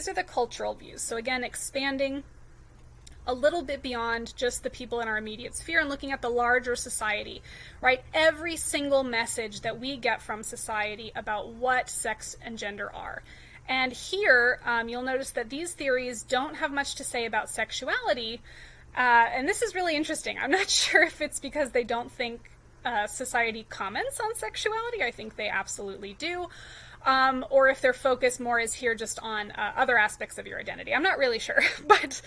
these are the cultural views. So again, expanding a little bit beyond just the people in our immediate sphere and looking at the larger society, right? Every single message that we get from society about what sex and gender are. And here, you'll notice that these theories don't have much to say about sexuality. And this is really interesting. I'm not sure if it's because they don't think society comments on sexuality. I think they absolutely do. Or if their focus more is here just on other aspects of your identity. I'm not really sure, but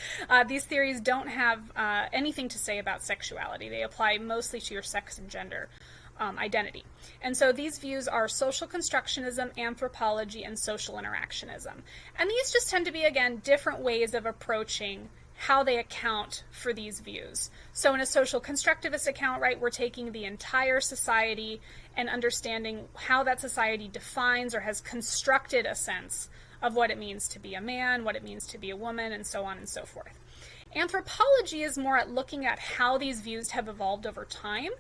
these theories don't have anything to say about sexuality. They apply mostly to your sex and gender identity. And so these views are social constructionism, anthropology, and social interactionism. And these just tend to be, again, different ways of approaching how they account for these views. So in a social constructivist account, right, we're taking the entire society and understanding how that society defines or has constructed a sense of what it means to be a man, what it means to be a woman, and so on and so forth. Anthropology is more at looking at how these views have evolved over time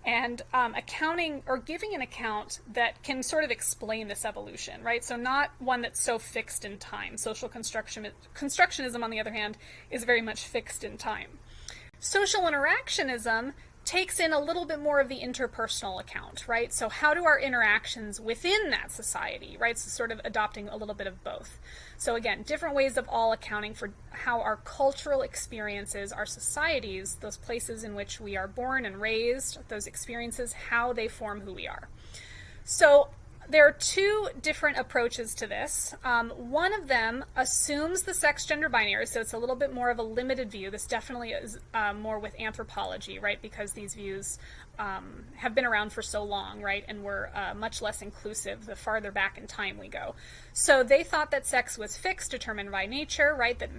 and accounting or giving an account that can sort of explain this evolution, right? So not one that's so fixed in time. Social constructionism, on the other hand, is very much fixed in time. Social interactionism takes in a little bit more of the interpersonal account, right? So how do our interactions within that society, right? So sort of adopting a little bit of both. So again, different ways of all accounting for how our cultural experiences, our societies, those places in which we are born and raised, those experiences, how they form who we are. So there are two different approaches to this. One of them assumes the sex-gender binary, so it's a little bit more of a limited view. This definitely is more with anthropology, right, because these views have been around for so long, right, and were much less inclusive the farther back in time we go. So they thought that sex was fixed, determined by nature, right, that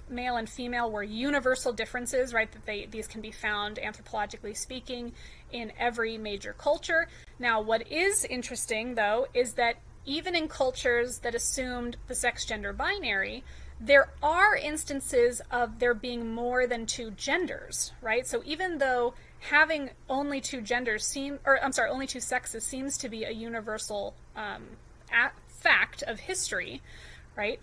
male and female were universal differences, right, that these can be found, anthropologically speaking, in every major culture. Now, what is interesting, though, is that even in cultures that assumed the sex-gender binary, there are instances of there being more than two genders, right? So even though having only two genders only two sexes seems to be a universal fact of history, right?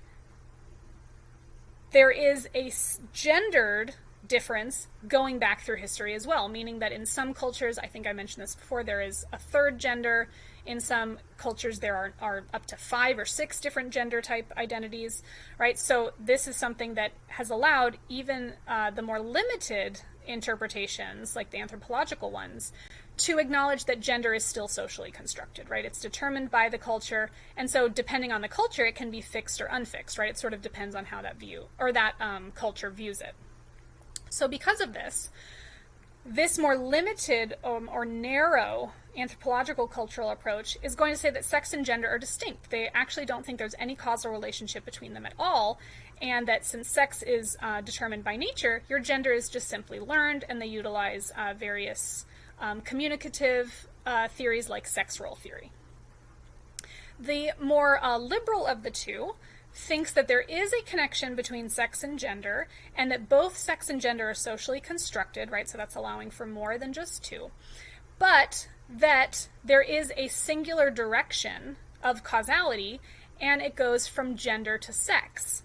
There is a gendered difference going back through history as well, meaning that in some cultures, I think I mentioned this before, there is a third gender. In some cultures, there are up to 5 or 6 different gender type identities, right? So this is something that has allowed even the more limited interpretations, like the anthropological ones, to acknowledge that gender is still socially constructed, right? It's determined by the culture, and so depending on the culture, it can be fixed or unfixed, right? It sort of depends on how that view or that culture views it. So because of this, this more limited or narrow anthropological cultural approach is going to say that sex and gender are distinct. They actually don't think there's any causal relationship between them at all, and that since sex is determined by nature, your gender is just simply learned, and they utilize various communicative theories like sex role theory. The more liberal of the two thinks that there is a connection between sex and gender, and that both sex and gender are socially constructed, right? So that's allowing for more than just two. But that there is a singular direction of causality, and it goes from gender to sex.